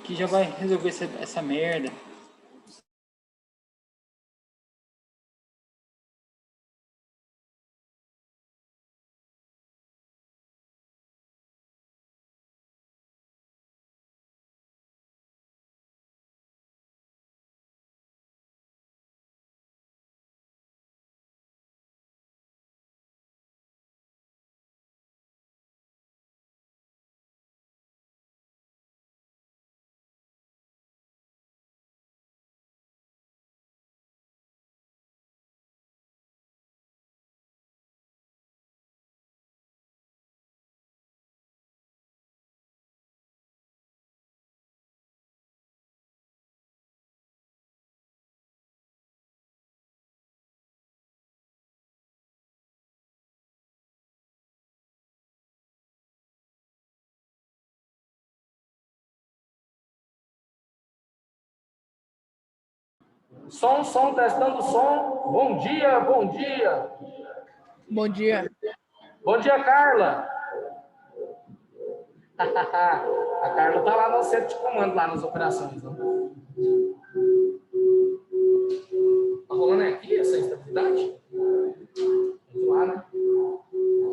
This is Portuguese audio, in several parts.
que já vai resolver essa merda. Som, testando som. Bom dia, bom dia. Bom dia. Bom dia, Carla. A Carla tá lá no centro de comando, lá nas operações. Não? Tá rolando aqui essa instabilidade? Vamos lá, né?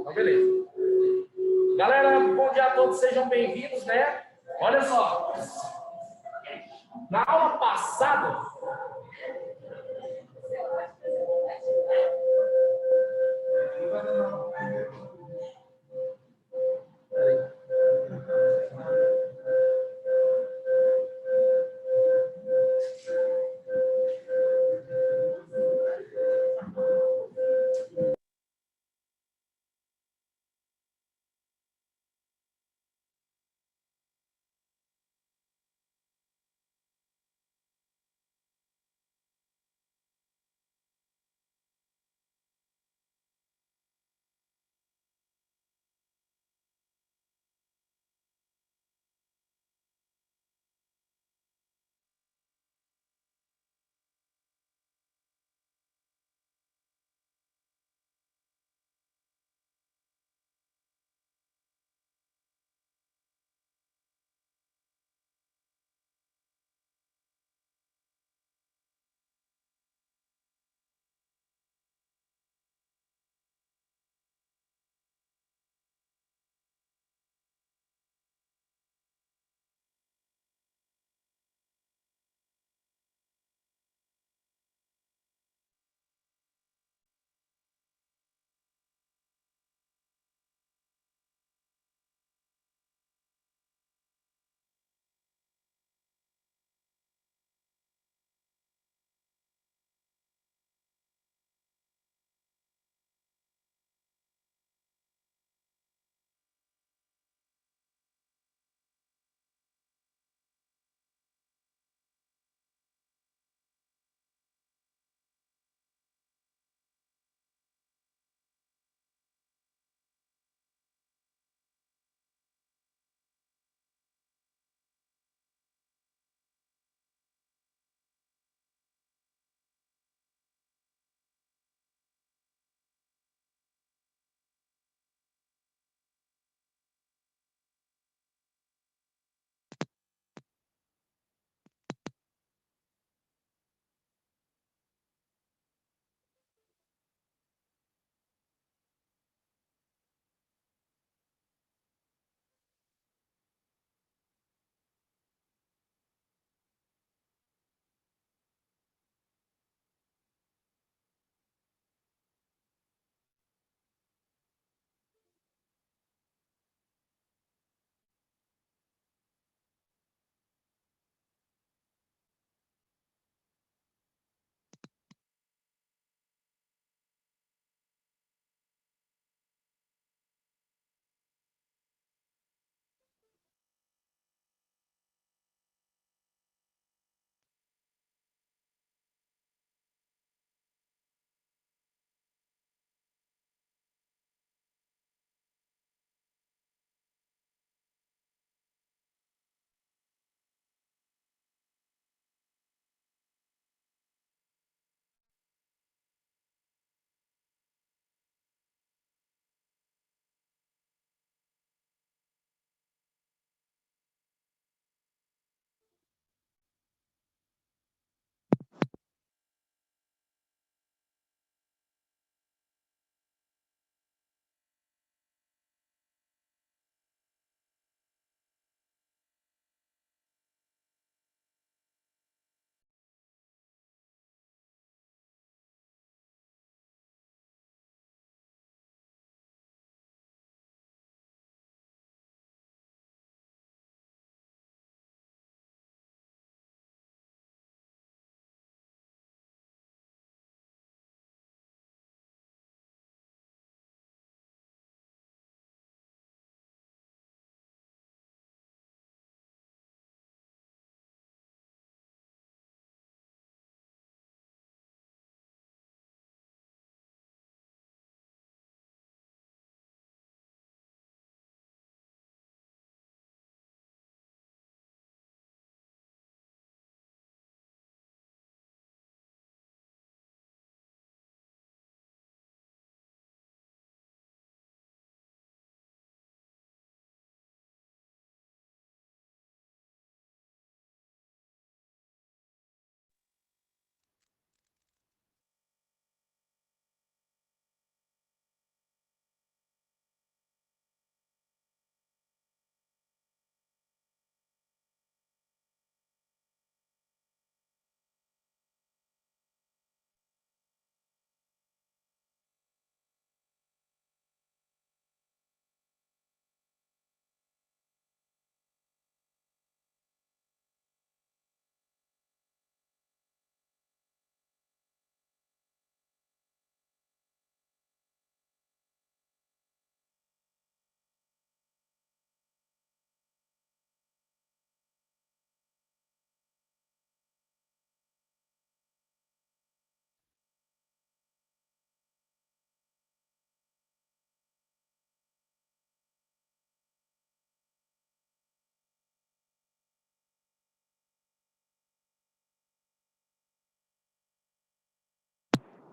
Então, beleza. Galera, bom dia a todos, sejam bem-vindos, né? Olha só. Na aula passada,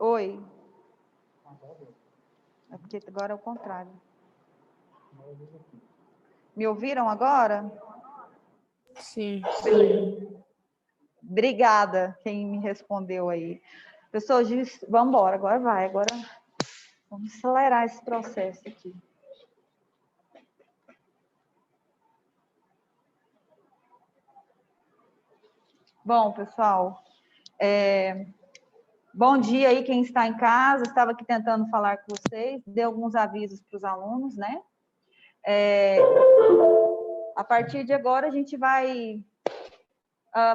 Oi. É porque agora é o contrário. Me ouviram agora? Sim. Obrigada, quem me respondeu aí. Pessoal, vamos embora, agora vai. Agora vamos acelerar esse processo aqui. Bom, pessoal, bom dia aí quem está em casa. Estava aqui tentando falar com vocês, dei alguns avisos para os alunos, né? A partir de agora, a gente vai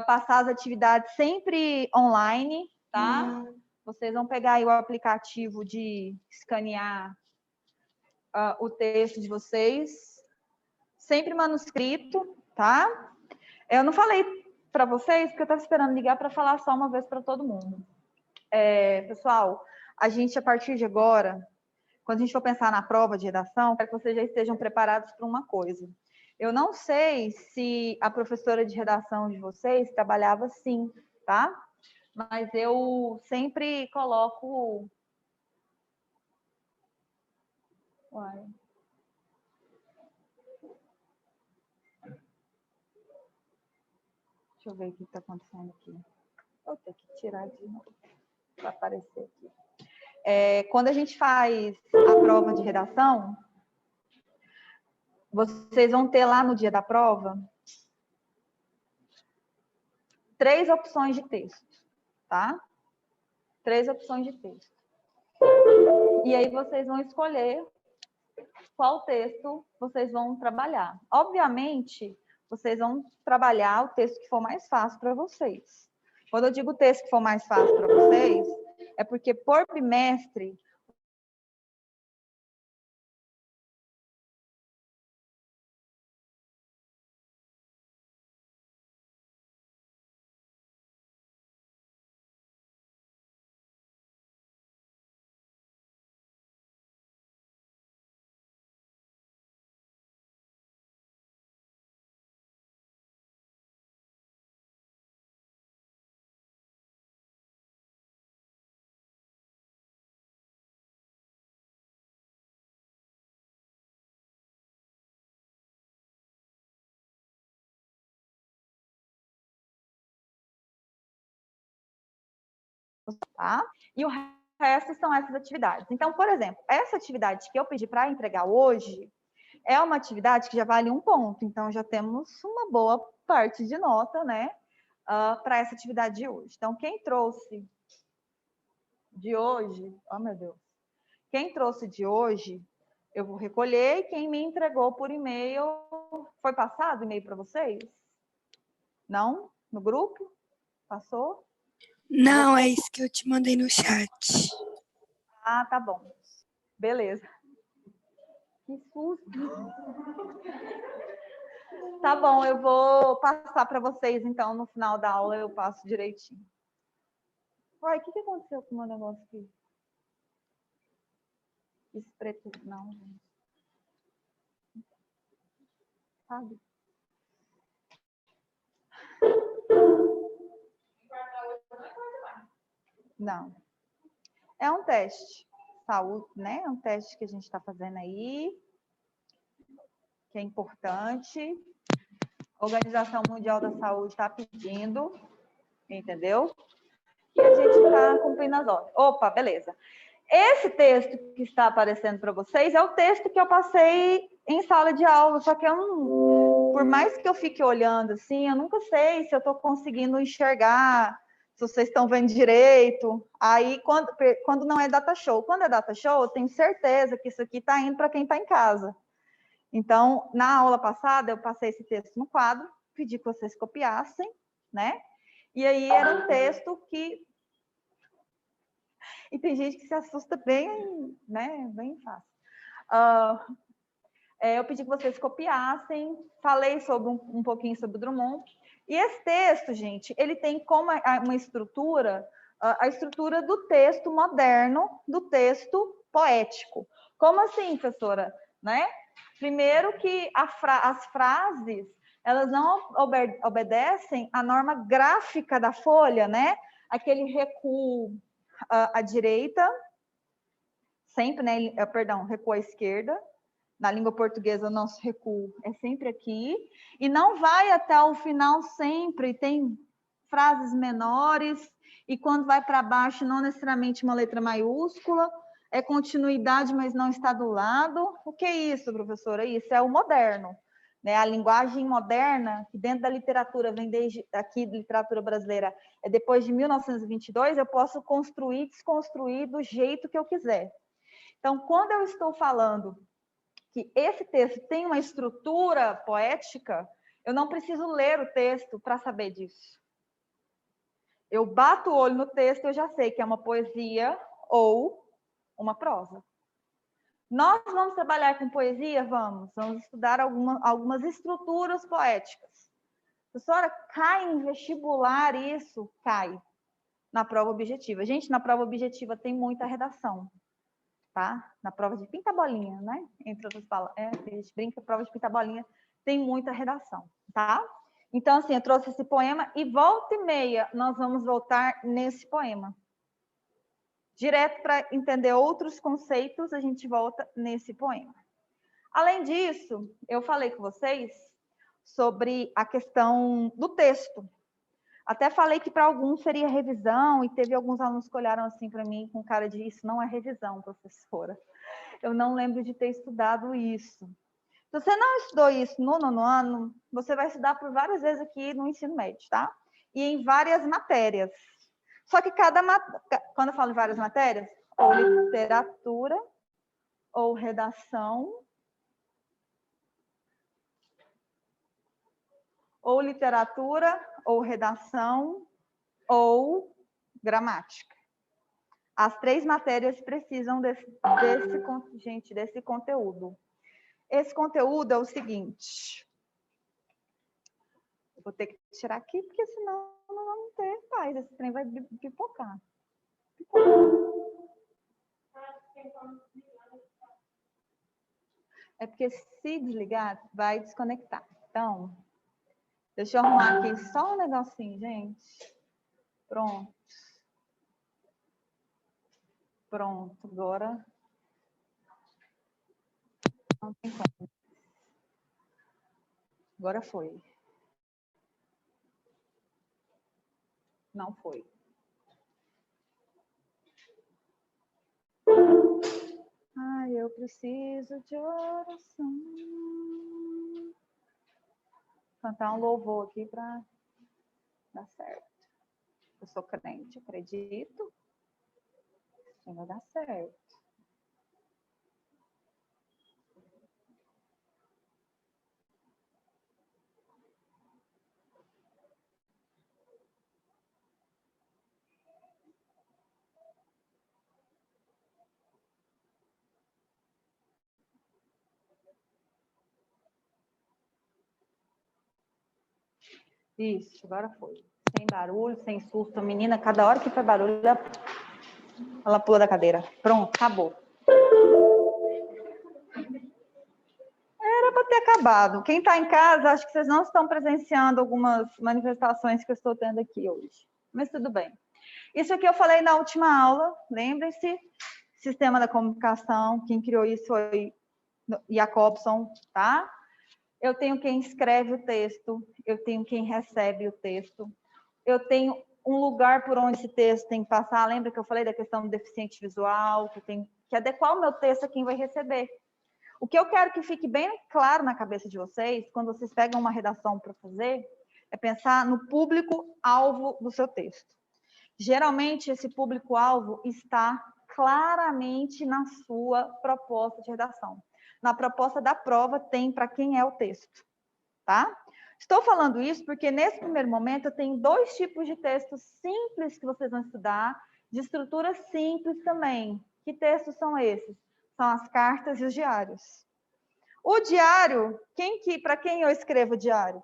passar as atividades sempre online, tá? Vocês vão pegar aí o aplicativo de escanear o texto de vocês, sempre manuscrito, tá? Eu não falei para vocês, porque eu estava esperando ligar para falar só uma vez para todo mundo. Pessoal, a gente, a partir de agora, quando a gente for pensar na prova de redação, quero que vocês já estejam preparados para uma coisa. Eu não sei se a professora de redação de vocês trabalhava assim, tá? Mas eu sempre coloco... Uai. Deixa eu ver o que está acontecendo aqui. Vou ter que tirar de novo para aparecer aqui. Quando a gente faz a prova de redação, vocês vão ter lá no dia da prova 3 opções de texto, tá? 3 opções de texto. E aí vocês vão escolher qual texto vocês vão trabalhar. Obviamente, vocês vão trabalhar o texto que for mais fácil para vocês. Quando eu digo texto que for mais fácil para vocês, é porque por bimestre tá? E o resto são essas atividades. Então, por exemplo, essa atividade que eu pedi para entregar hoje é uma atividade que já vale 1 ponto. Então, já temos uma boa parte de nota, né? Para essa atividade de hoje. Então, quem trouxe de hoje... Oh, meu Deus. Quem trouxe de hoje, eu vou recolher. E quem me entregou por e-mail... Foi passado o e-mail para vocês? Não? No grupo? Passou? Não, é isso que eu te mandei no chat. Ah, tá bom. Beleza. Que susto. Tá bom, eu vou passar para vocês, então, no final da aula eu passo direitinho. Uai, o que aconteceu com o meu negócio aqui? Esse preto, não, gente. Sabe? Não. É um teste. Saúde, né? É um teste que a gente está fazendo aí, que é importante. A Organização Mundial da Saúde está pedindo, entendeu? E a gente está cumprindo as ordens. Opa, beleza. Esse texto que está aparecendo para vocês é o texto que eu passei em sala de aula, só que eu não, por mais que eu fique olhando assim, eu nunca sei se eu estou conseguindo enxergar, se vocês estão vendo direito. Aí, quando não é data show. Quando é data show, eu tenho certeza que isso aqui está indo para quem está em casa. Então, na aula passada, eu passei esse texto no quadro, pedi que vocês copiassem, né? E aí era um texto que... E tem gente que se assusta bem, né? Bem fácil. Eu pedi que vocês copiassem, falei sobre um pouquinho sobre o Drummond. E esse texto, gente, ele tem como uma estrutura, a estrutura do texto moderno, do texto poético. Como assim, professora? Né? Primeiro que as frases, elas não obedecem à norma gráfica da folha, né? Aquele recuo, à direita, sempre, né? Perdão, recuo à esquerda. Na língua portuguesa, o nosso recuo é sempre aqui. E não vai até o final sempre. Tem frases menores. E quando vai para baixo, não necessariamente uma letra maiúscula. É continuidade, mas não está do lado. O que é isso, professora? Isso é o moderno. Né? A linguagem moderna, que dentro da literatura, vem desde aqui, literatura brasileira, é depois de 1922, eu posso construir e desconstruir do jeito que eu quiser. Então, quando eu estou falando que esse texto tem uma estrutura poética, eu não preciso ler o texto para saber disso. Eu bato o olho no texto e eu já sei que é uma poesia ou uma prosa. Nós vamos trabalhar com poesia? Vamos estudar algumas estruturas poéticas. Professora, cai em vestibular isso? Cai na prova objetiva. Gente, na prova objetiva tem muita redação. Tá? Na prova de pinta-bolinha, né? Entre outras palavras, a gente brinca, prova de pinta-bolinha tem muita redação, tá? Então, assim, eu trouxe esse poema e volta e meia nós vamos voltar nesse poema. Direto para entender outros conceitos, a gente volta nesse poema. Além disso, eu falei com vocês sobre a questão do texto. Até falei que para alguns seria revisão, e teve alguns alunos que olharam assim para mim com cara de isso não é revisão, professora. Eu não lembro de ter estudado isso. Se você não estudou isso no nono ano, você vai estudar por várias vezes aqui no ensino médio, tá? E em várias matérias. Só que quando eu falo em várias matérias, ou literatura, ou redação, ou literatura, ou redação, ou gramática. As 3 matérias precisam desse conteúdo. Esse conteúdo é o seguinte. Vou ter que tirar aqui, porque senão não vamos ter paz. Esse trem vai pipocar. É porque se desligar, vai desconectar. Então, deixa eu arrumar aqui só um negocinho, gente. Pronto. Pronto, agora não tem como. Agora foi. Não foi. Ai, eu preciso de oração. Cantar um louvor aqui para dar certo. Eu sou crente, acredito. Vai dar certo. Isso, agora foi. Sem barulho, sem susto. A menina, cada hora que faz barulho, ela pula da cadeira. Pronto, acabou. Era para ter acabado. Quem está em casa, acho que vocês não estão presenciando algumas manifestações que eu estou tendo aqui hoje. Mas tudo bem. Isso aqui eu falei na última aula, lembrem-se. Sistema da comunicação, quem criou isso foi Jacobson, tá? Eu tenho quem escreve o texto, eu tenho quem recebe o texto, eu tenho um lugar por onde esse texto tem que passar. Lembra que eu falei da questão do deficiente visual, que eu tenho que adequar o meu texto a quem vai receber. O que eu quero que fique bem claro na cabeça de vocês, quando vocês pegam uma redação para fazer, é pensar no público-alvo do seu texto. Geralmente, esse público-alvo está claramente na sua proposta de redação. Na proposta da prova tem para quem é o texto, tá? Estou falando isso porque nesse primeiro momento eu tenho 2 tipos de textos simples que vocês vão estudar, de estrutura simples também. Que textos são esses? São as cartas e os diários. O diário, para quem eu escrevo o diário?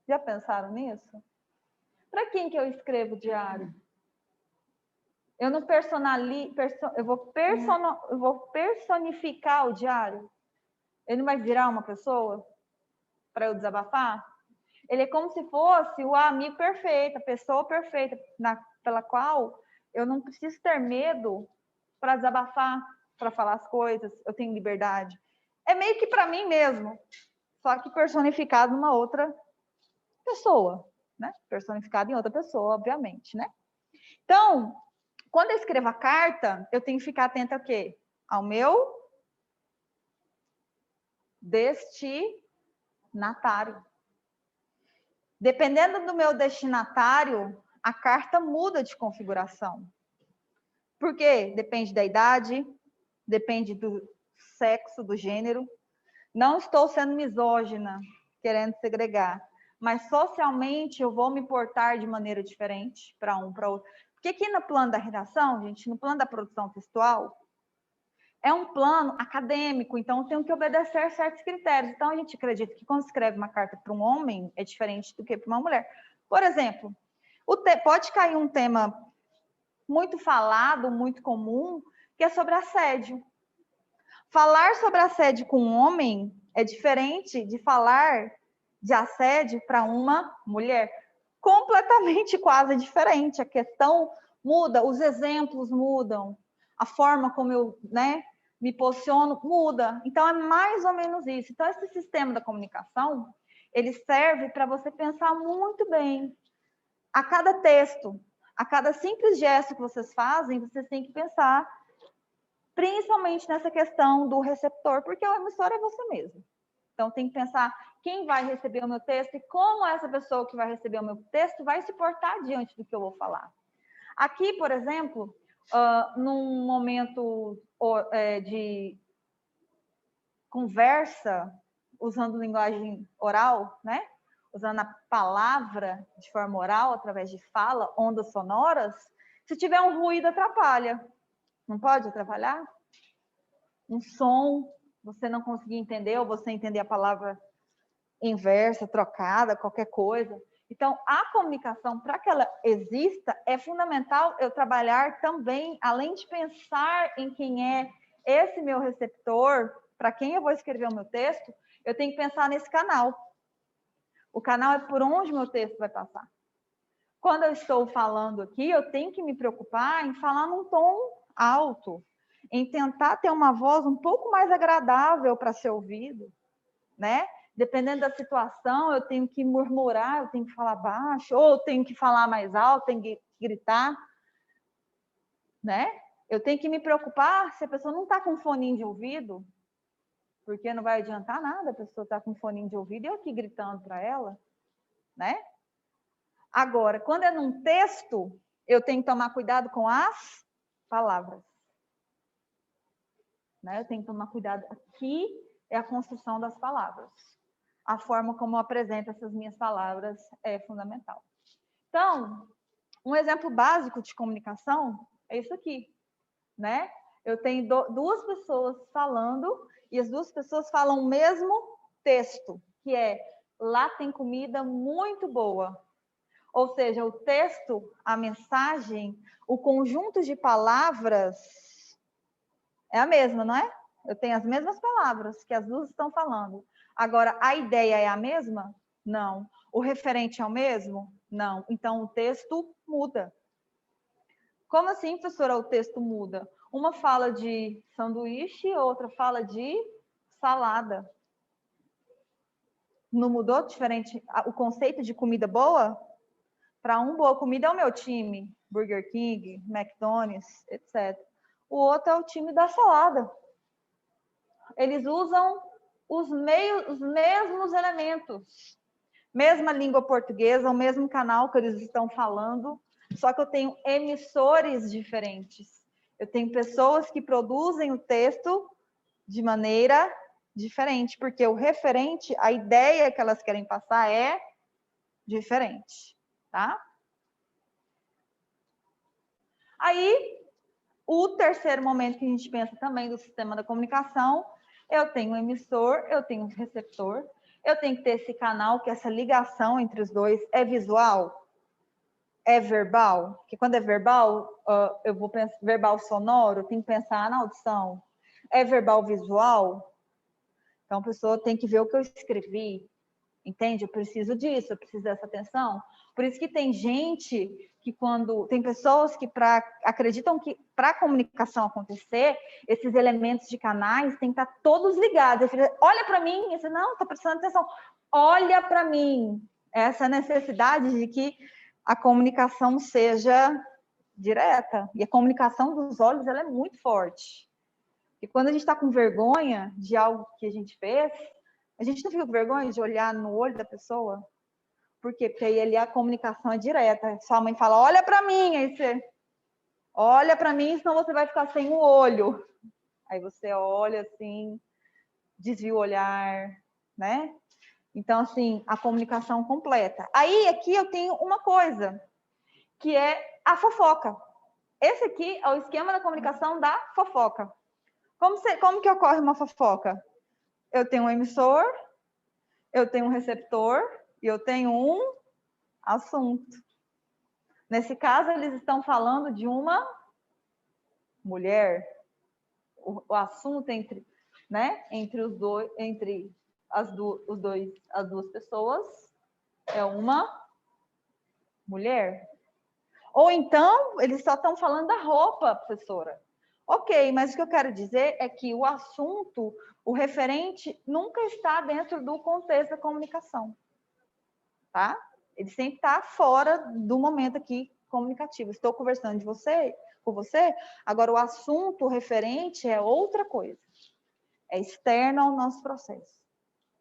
Já pensaram nisso? Para quem que eu escrevo o diário? Eu não eu vou personificar o diário? Ele não vai virar uma pessoa para eu desabafar? Ele é como se fosse o amigo perfeito, a pessoa perfeita, pela qual eu não preciso ter medo para desabafar, para falar as coisas, eu tenho liberdade. É meio que para mim mesmo, só que personificado numa outra pessoa, né? Personificado em outra pessoa, obviamente, né? Então, quando eu escrevo a carta, eu tenho que ficar atenta ao quê? Ao meu destinatário. Dependendo do meu destinatário, a carta muda de configuração. Por quê? Depende da idade, depende do sexo, do gênero. Não estou sendo misógina, querendo segregar, mas socialmente eu vou me portar de maneira diferente para um, para outro. Porque aqui no plano da redação, gente, no plano da produção textual, é um plano acadêmico, então eu tenho que obedecer certos critérios. Então a gente acredita que quando escreve uma carta para um homem é diferente do que para uma mulher. Por exemplo, pode cair um tema muito falado, muito comum, que é sobre assédio. Falar sobre assédio com um homem é diferente de falar de assédio para uma mulher. Completamente quase diferente. A questão muda, os exemplos mudam, a forma como eu, me posiciono muda. Então, é mais ou menos isso. Então, esse sistema da comunicação, ele serve para você pensar muito bem. A cada texto, a cada simples gesto que vocês fazem, vocês têm que pensar principalmente nessa questão do receptor, porque o emissor é você mesmo. Então, tem que pensar quem vai receber o meu texto e como essa pessoa que vai receber o meu texto vai se portar diante do que eu vou falar. Aqui, por exemplo, num momento de conversa, usando linguagem oral, né? Usando a palavra de forma oral, através de fala, ondas sonoras, se tiver um ruído, atrapalha. Não pode atrapalhar? Um som, você não conseguir entender, ou você entender a palavra inversa, trocada, qualquer coisa. Então, a comunicação, para que ela exista, é fundamental eu trabalhar também, além de pensar em quem é esse meu receptor, para quem eu vou escrever o meu texto, eu tenho que pensar nesse canal. O canal é por onde o meu texto vai passar. Quando eu estou falando aqui, eu tenho que me preocupar em falar num tom alto, em tentar ter uma voz um pouco mais agradável para ser ouvido, né? Dependendo da situação, eu tenho que murmurar, eu tenho que falar baixo, ou eu tenho que falar mais alto, tenho que gritar, né? Eu tenho que me preocupar se a pessoa não está com foninho de ouvido, porque não vai adiantar nada a pessoa estar com foninho de ouvido e eu aqui gritando para ela, né? Agora, quando é num texto, eu tenho que tomar cuidado com as palavras. Né? Eu tenho que tomar cuidado. Aqui é a construção das palavras. A forma como eu apresento essas minhas palavras é fundamental. Então, um exemplo básico de comunicação é isso aqui, né? Eu tenho duas pessoas falando e as duas pessoas falam o mesmo texto, que é: lá tem comida muito boa. Ou seja, o texto, a mensagem, o conjunto de palavras é a mesma, não é? Eu tenho as mesmas palavras que as duas estão falando. Agora, a ideia é a mesma? Não. O referente é o mesmo? Não. Então, o texto muda. Como assim, professora, o texto muda? Uma fala de sanduíche, outra fala de salada. Não mudou diferente o conceito de comida boa? Para um, boa comida é o meu time. Burger King, McDonald's, etc. O outro é o time da salada. Eles usam os mesmos elementos. Mesma língua portuguesa, o mesmo canal que eles estão falando, só que eu tenho emissores diferentes. Eu tenho pessoas que produzem o texto de maneira diferente, porque o referente, a ideia que elas querem passar é diferente, tá? Aí, o terceiro momento que a gente pensa também do sistema da comunicação, eu tenho um emissor, eu tenho um receptor, eu tenho que ter esse canal, que essa ligação entre os dois é visual, é verbal, porque quando é verbal, eu vou pensar verbal sonoro, eu tenho que pensar na audição. É verbal visual, então a pessoa tem que ver o que eu escrevi, Entende? Eu preciso disso, eu preciso dessa atenção. Por isso que tem gente que tem pessoas que acreditam que para a comunicação acontecer, esses elementos de canais têm que estar todos ligados. Olha para mim, e você, não, estou prestando atenção. Olha para mim. Essa necessidade de que a comunicação seja direta. E a comunicação dos olhos, ela é muito forte. E quando a gente está com vergonha de algo que a gente fez, a gente não fica com vergonha de olhar no olho da pessoa? Por quê? Porque aí ali a comunicação é direta. Sua mãe fala, olha para mim, aí você olha para mim, senão você vai ficar sem o olho. Aí você olha assim, desvia o olhar, né? Então, assim, a comunicação completa. Aí, aqui eu tenho uma coisa, que é a fofoca. Esse aqui é o esquema da comunicação da fofoca. Como que ocorre uma fofoca? Eu tenho um emissor, eu tenho um receptor e eu tenho um assunto. Nesse caso, eles estão falando de uma mulher. O assunto entre as duas pessoas é uma mulher. Ou então, eles só estão falando da roupa, professora. Ok, mas o que eu quero dizer é que o assunto, o referente, nunca está dentro do contexto da comunicação. Tá? Ele sempre está fora do momento aqui comunicativo. Estou conversando com você, agora o assunto, o referente é outra coisa. É externo ao nosso processo.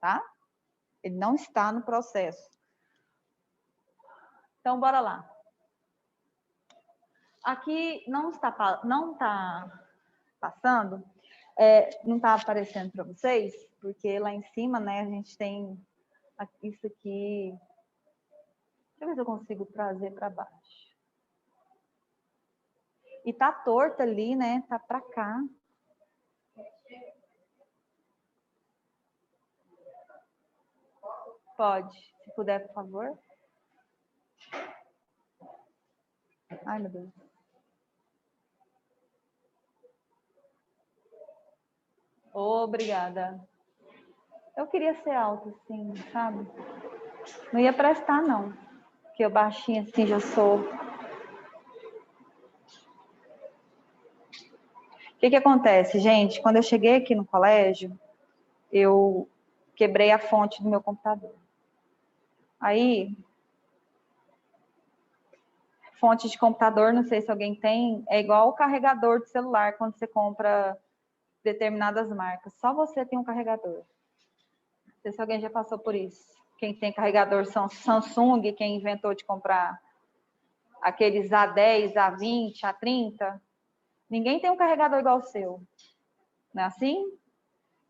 Tá? Ele não está no processo. Então, bora lá. Aqui não está passando, não está aparecendo para vocês, porque lá em cima, né, a gente tem isso aqui. Deixa eu ver se eu consigo trazer para baixo. E tá torto ali, né? Tá para cá. Pode, se puder, por favor. Ai, meu Deus. Obrigada. Eu queria ser alta, assim, sabe? Não ia prestar, não. Porque eu baixinha, assim, já sou. O que acontece, gente? Quando eu cheguei aqui no colégio, eu quebrei a fonte do meu computador. Aí, fonte de computador, não sei se alguém tem, é igual o carregador de celular quando você compra determinadas marcas. Só você tem um carregador. Não sei se alguém já passou por isso. Quem tem carregador são Samsung, quem inventou de comprar aqueles A10, A20, A30, ninguém tem um carregador igual o seu. Não é assim?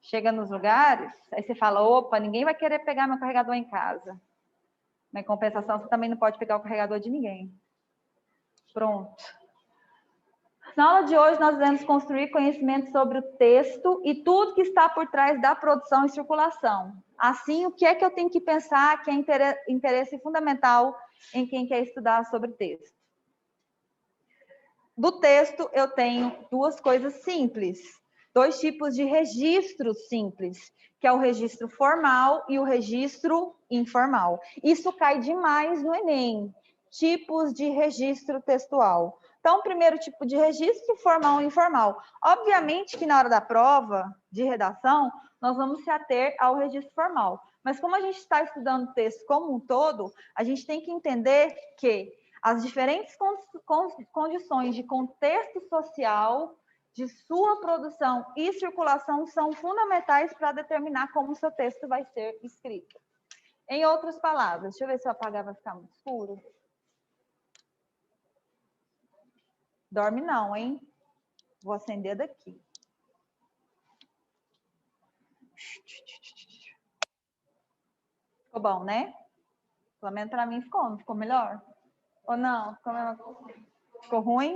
Chega nos lugares, aí você fala, opa, ninguém vai querer pegar meu carregador em casa. Mas em compensação, você também não pode pegar o carregador de ninguém. Pronto. Na aula de hoje, nós vamos construir conhecimento sobre o texto e tudo que está por trás da produção e circulação. Assim, o que é que eu tenho que pensar que é interesse fundamental em quem quer estudar sobre texto? Do texto, eu tenho duas coisas simples. Dois tipos de registros simples, que é o registro formal e o registro informal. Isso cai demais no Enem. Tipos de registro textual. Então, o primeiro tipo de registro, formal e informal. Obviamente que na hora da prova de redação, nós vamos se ater ao registro formal. Mas como a gente está estudando o texto como um todo, a gente tem que entender que as diferentes condições de contexto social, de sua produção e circulação são fundamentais para determinar como o seu texto vai ser escrito. Em outras palavras, deixa eu ver se eu apagar, vai ficar muito escuro. Dorme não, hein? Vou acender daqui. Ficou bom, né? Pelo menos para mim ficou, não ficou melhor? Ou não? Ficou ruim?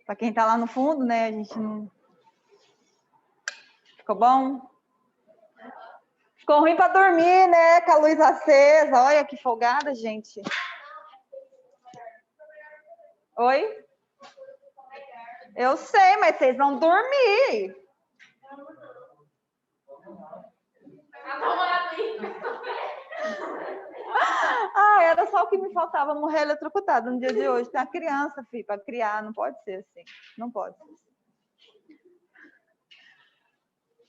Para quem está lá no fundo, né? A gente não... Ficou bom? Ficou ruim para dormir, né? Com a luz acesa. Olha que folgada, gente. Oi? Eu sei, mas vocês vão dormir. Ah, era só o que me faltava, morrer eletrocutado no dia de hoje. Tem uma criança, filho, para criar, não pode ser assim. Não pode ser assim.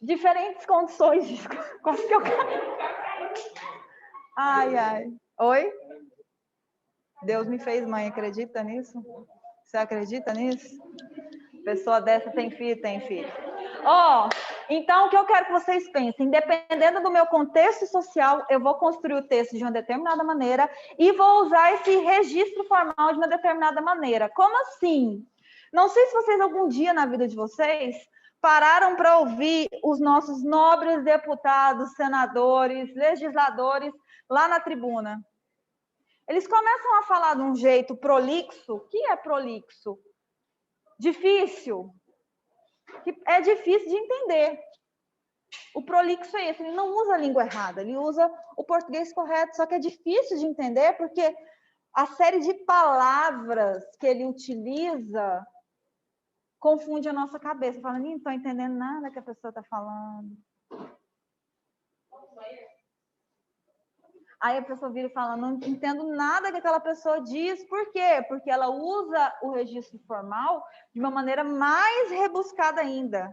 Diferentes condições. Quase que eu caí. Ai, ai. Oi? Deus me fez mãe, acredita nisso? Você acredita nisso? Pessoa dessa tem filho? Tem filho. Ó, então o que eu quero que vocês pensem, dependendo do meu contexto social, eu vou construir o texto de uma determinada maneira e vou usar esse registro formal de uma determinada maneira. Como assim? Não sei se vocês algum dia na vida de vocês pararam para ouvir os nossos nobres deputados, senadores, legisladores lá na tribuna. Eles começam a falar de um jeito prolixo. O que é prolixo? Difícil. Que é difícil de entender. O prolixo é esse, ele não usa a língua errada, ele usa o português correto, só que é difícil de entender porque a série de palavras que ele utiliza confunde a nossa cabeça. Fala, não estou entendendo nada que a pessoa está falando. Aí a pessoa vira e fala, não entendo nada que aquela pessoa diz. Por quê? Porque ela usa o registro formal de uma maneira mais rebuscada ainda.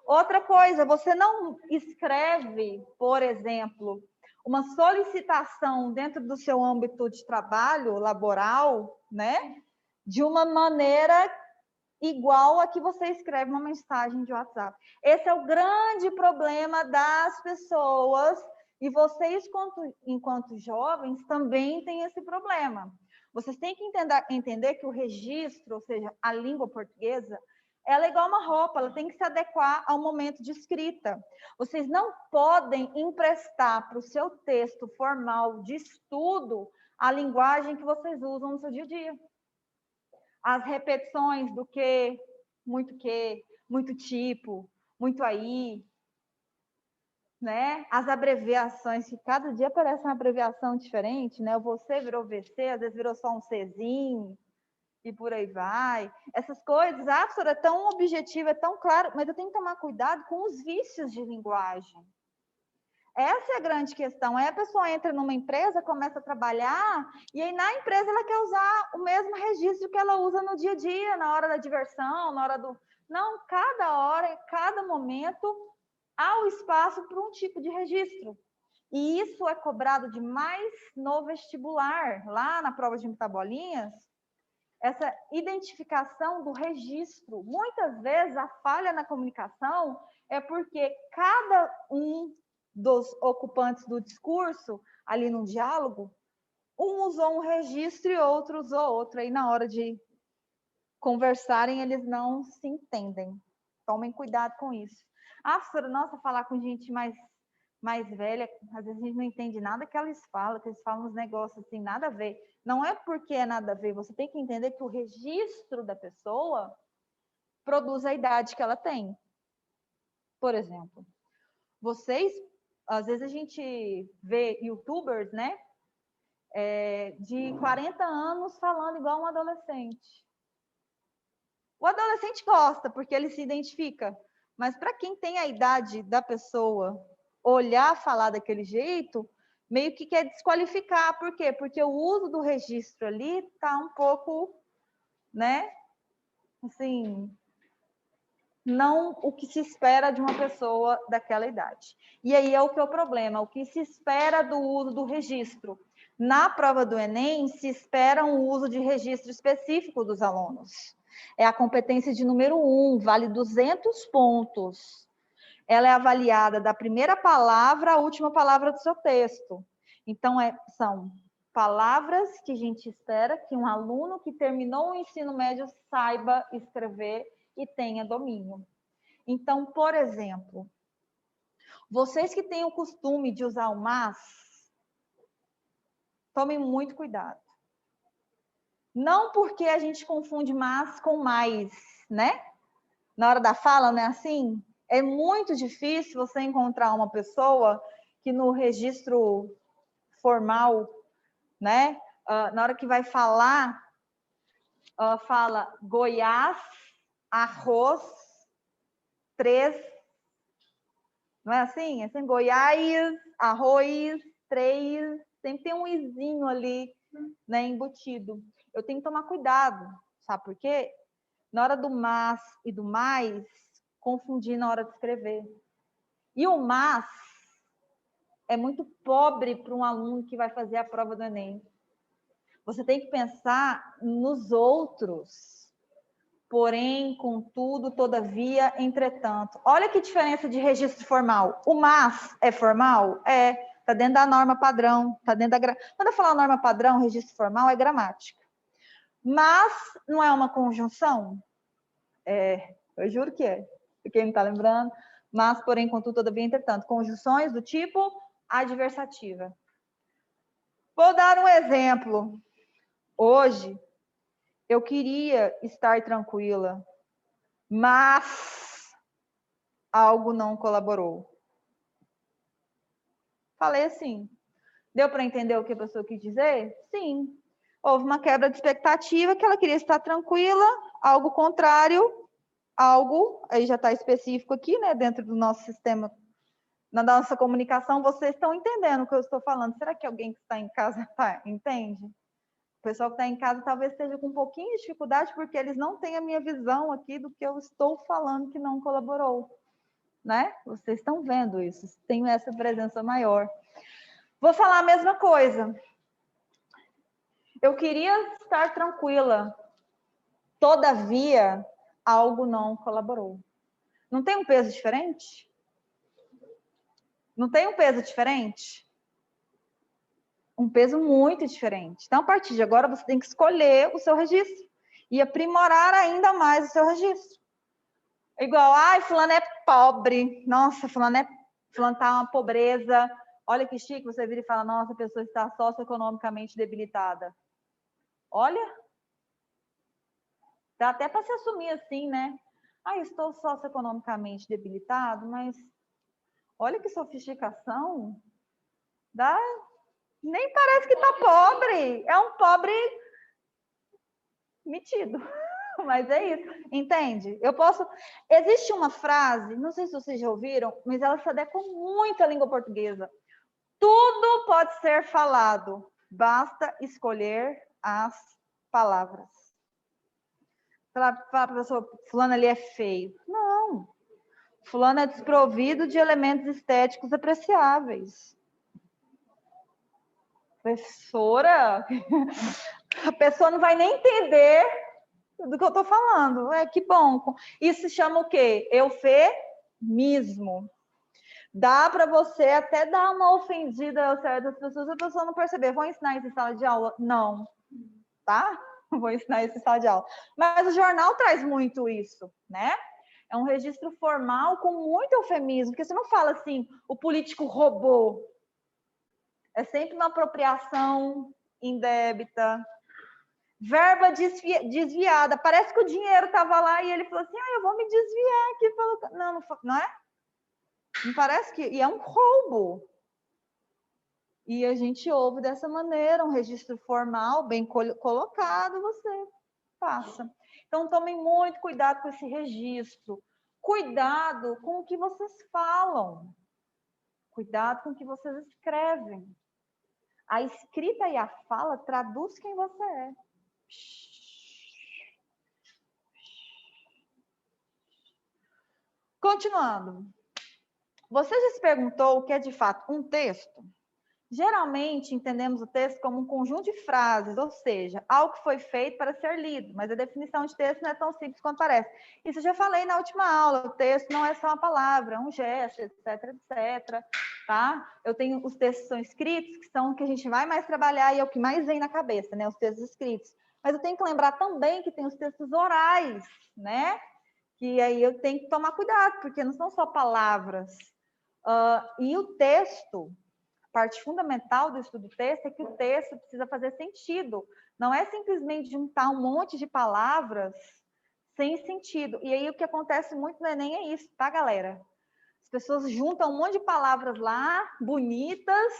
Outra coisa, você não escreve, por exemplo, uma solicitação dentro do seu âmbito de trabalho laboral, né? De uma maneira igual a que você escreve uma mensagem de WhatsApp. Esse é o grande problema das pessoas. E vocês, enquanto jovens, também têm esse problema. Vocês têm que entender que o registro, ou seja, a língua portuguesa, ela é igual uma roupa, ela tem que se adequar ao momento de escrita. Vocês não podem emprestar para o seu texto formal de estudo a linguagem que vocês usam no seu dia a dia. As repetições do que, muito tipo, muito aí, né? As abreviações, que cada dia aparece uma abreviação diferente, né? O você virou VC, às vezes virou só um Czinho, e por aí vai. Essas coisas, a professora é tão objetiva, é tão claro, mas eu tenho que tomar cuidado com os vícios de linguagem. Essa é a grande questão. Aí a pessoa entra numa empresa, começa a trabalhar, e aí na empresa ela quer usar o mesmo registro que ela usa no dia a dia, na hora da diversão, na hora do... Não, cada hora, cada momento, há o espaço para um tipo de registro. E isso é cobrado demais no vestibular, lá na prova de metabolinhas, essa identificação do registro. Muitas vezes a falha na comunicação é porque cada um dos ocupantes do discurso, ali no diálogo, um usou um registro e outro usou outro. Aí na hora de conversarem, eles não se entendem. Tomem cuidado com isso. Ah, professora, nossa, falar com gente mais velha, às vezes a gente não entende nada que eles falam uns negócios assim, nada a ver. Não é porque é nada a ver, você tem que entender que o registro da pessoa produz a idade que ela tem. Por exemplo, vocês, às vezes a gente vê youtubers, né, de 40 anos falando igual um adolescente. O adolescente gosta, porque ele se identifica, mas para quem tem a idade da pessoa olhar falar daquele jeito, meio que quer desqualificar. Por quê? Porque o uso do registro ali está um pouco, né? Assim, não o que se espera de uma pessoa daquela idade. E aí é o que é o problema, o que se espera do uso do registro. Na prova do Enem, se espera um uso de registro específico dos alunos. É a competência de número 1, vale 200 pontos. Ela é avaliada da primeira palavra à última palavra do seu texto. Então, são palavras que a gente espera que um aluno que terminou o ensino médio saiba escrever e tenha domínio. Então, por exemplo, vocês que têm o costume de usar o mas, tomem muito cuidado. Não porque a gente confunde mas com mais, né? Na hora da fala, não é assim? É muito difícil você encontrar uma pessoa que no registro formal, né? Na hora que vai falar, fala Goiás, arroz, 3. Não é assim? É sempre Goiás, arroz, 3, sempre tem um izinho ali, né, embutido. Eu tenho que tomar cuidado, sabe por quê? Na hora do mas e do mais, confundir na hora de escrever. E o mas é muito pobre para um aluno que vai fazer a prova do Enem. Você tem que pensar nos outros. Porém, contudo, todavia, entretanto. Olha que diferença de registro formal. O mas é formal? É. Está dentro da norma padrão. Tá dentro da... Quando eu falar norma padrão, registro formal é gramática. Mas não é uma conjunção? É, eu juro que é. Quem não está lembrando? Mas, porém, contudo, todavia, entretanto. Conjunções do tipo adversativa. Vou dar um exemplo. Hoje, eu queria estar tranquila, mas algo não colaborou. Falei assim. Deu para entender o que a pessoa quis dizer? Sim. Houve uma quebra de expectativa, que ela queria estar tranquila, algo contrário, algo, aí já está específico aqui, né, dentro do nosso sistema, na nossa comunicação, vocês estão entendendo o que eu estou falando. Será que alguém que está em casa entende? O pessoal que está em casa talvez esteja com um pouquinho de dificuldade, porque eles não têm a minha visão aqui do que eu estou falando que não colaborou, né? Vocês estão vendo isso, tenho essa presença maior. Vou falar a mesma coisa. Eu queria estar tranquila, todavia, algo não colaborou. Não tem um peso diferente? Não tem um peso diferente? Um peso muito diferente. Então, a partir de agora, você tem que escolher o seu registro e aprimorar ainda mais o seu registro. Igual, ai, fulano é pobre. Nossa, fulano tá uma pobreza. Olha que chique, você vira e fala, nossa, a pessoa está socioeconomicamente debilitada. Olha, dá até para se assumir assim, né? Ah, estou socioeconomicamente debilitado, mas olha que sofisticação. Dá... Nem parece que está pobre. É um pobre metido. Mas é isso, entende? Eu posso... Existe uma frase, não sei se vocês já ouviram, mas ela se adequa muito à língua portuguesa. Tudo pode ser falado, basta escolher as palavras. Falar para a pessoa, fulano ali é feio. Não. Fulano é desprovido de elementos estéticos apreciáveis. Professora, a pessoa não vai nem entender do que eu estou falando. É, que bom. Isso se chama o quê? Eufemismo. Dá para você até dar uma ofendida a certas pessoas, a pessoa não perceber. Vou ensinar isso em sala de aula? Não. Tá? Vou ensinar isso em sala de aula. Mas o jornal traz muito isso, né? É um registro formal com muito eufemismo, porque você não fala assim, o político roubou. É sempre uma apropriação indébita. Verba desviada. Parece que o dinheiro estava lá e ele falou assim, eu vou me desviar aqui. Pelo... Não é? Não parece que... E é um roubo. E a gente ouve dessa maneira, um registro formal, bem colocado, você passa. Então, tomem muito cuidado com esse registro. Cuidado com o que vocês falam. Cuidado com o que vocês escrevem. A escrita e a fala traduz quem você é. Continuando. Você já se perguntou o que é de fato um texto? Geralmente, entendemos o texto como um conjunto de frases, ou seja, algo que foi feito para ser lido, mas a definição de texto não é tão simples quanto parece. Isso eu já falei na última aula, o texto não é só uma palavra, é um gesto, etc, etc, tá? Eu tenho os textos que são escritos, que são o que a gente vai mais trabalhar e é o que mais vem na cabeça, né, os textos escritos. Mas eu tenho que lembrar também que tem os textos orais, né? Que aí eu tenho que tomar cuidado, porque não são só palavras. E o texto... parte fundamental do estudo do texto é que o texto precisa fazer sentido. Não é simplesmente juntar um monte de palavras sem sentido. E aí o que acontece muito no Enem é isso, tá, galera? As pessoas juntam um monte de palavras lá, bonitas,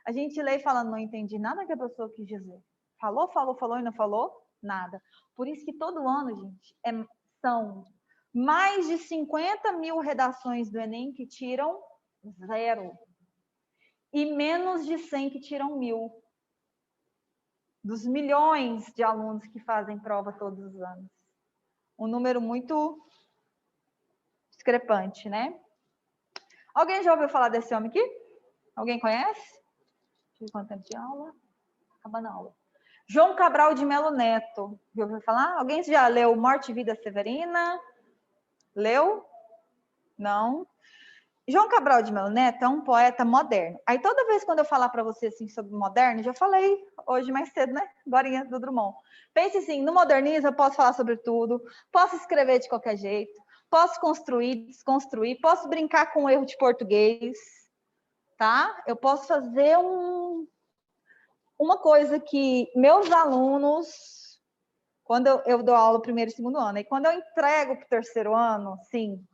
a gente lê falando, não entendi nada que a pessoa quis dizer. Falou, falou, falou e não falou nada. Por isso que todo ano, gente, são mais de 50 mil redações do Enem que tiram 0. E menos de 100 que tiram 1000. Dos milhões de alunos que fazem prova todos os anos. Um número muito discrepante, né? Alguém já ouviu falar desse homem aqui? Alguém conhece? Deixa eu ver quanto tempo de aula. Acabando a aula. João Cabral de Melo Neto. Já ouviu falar? Alguém já leu Morte e Vida Severina? Leu? Não. João Cabral de Melo Neto é um poeta moderno. Aí toda vez quando eu falar para você assim, sobre moderno, já falei hoje mais cedo, né? Agorinha do Drummond. Pense assim, no modernismo eu posso falar sobre tudo, posso escrever de qualquer jeito, posso construir, desconstruir, posso brincar com erro de português, tá? Eu posso fazer uma coisa que meus alunos, quando eu dou aula primeiro e segundo ano, e quando eu entrego para o terceiro ano, assim,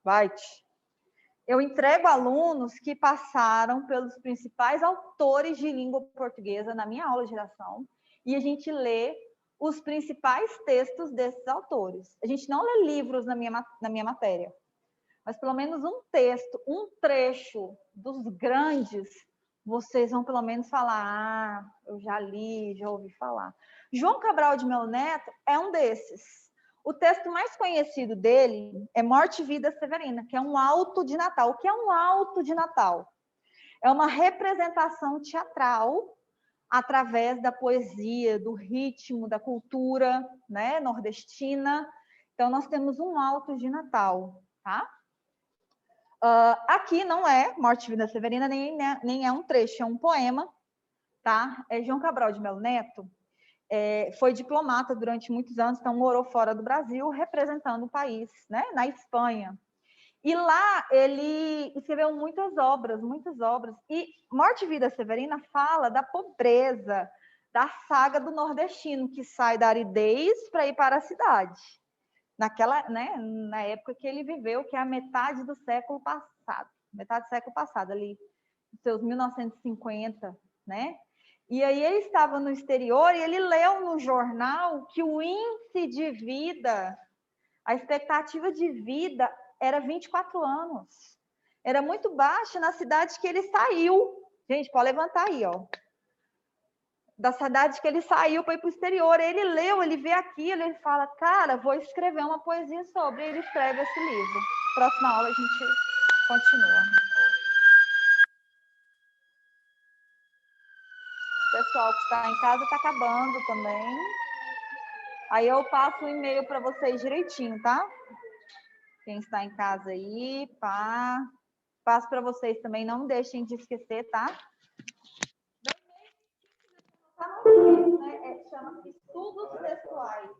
vai! Eu entrego alunos que passaram pelos principais autores de língua portuguesa na minha aula de redação e a gente lê os principais textos desses autores. A gente não lê livros na minha matéria, mas pelo menos um texto, um trecho dos grandes, vocês vão pelo menos falar, eu já li, já ouvi falar. João Cabral de Melo Neto é um desses. O texto mais conhecido dele é Morte e Vida Severina, que é um auto de Natal. O que é um auto de Natal? É uma representação teatral através da poesia, do ritmo, da cultura, né, nordestina. Então, nós temos um auto de Natal, tá? Aqui não é Morte e Vida Severina, nem é um trecho, é um poema, tá? É João Cabral de Melo Neto. Foi diplomata durante muitos anos, então morou fora do Brasil, representando o país, né, na Espanha. E lá ele escreveu muitas obras, e Morte e Vida Severina fala da pobreza, da saga do nordestino, que sai da aridez para ir para a cidade. Né, na época que ele viveu, que é a metade do século passado, ali, seus 1950, né? E aí ele estava no exterior e ele leu no jornal que o índice de vida, a expectativa de vida era 24 anos. Era muito baixa na cidade que ele saiu. Gente, pode levantar aí, ó. Da cidade que ele saiu para ir para o exterior. Ele leu, ele vê aquilo, ele fala, cara, vou escrever uma poesia sobre. E ele escreve esse livro. Próxima aula a gente continua. O pessoal que está em casa está acabando também. Aí eu passo o e-mail para vocês direitinho, tá? Quem está em casa aí, pá. Passo para vocês também, não deixem de esquecer, tá? Chama-se Estudos Textuais.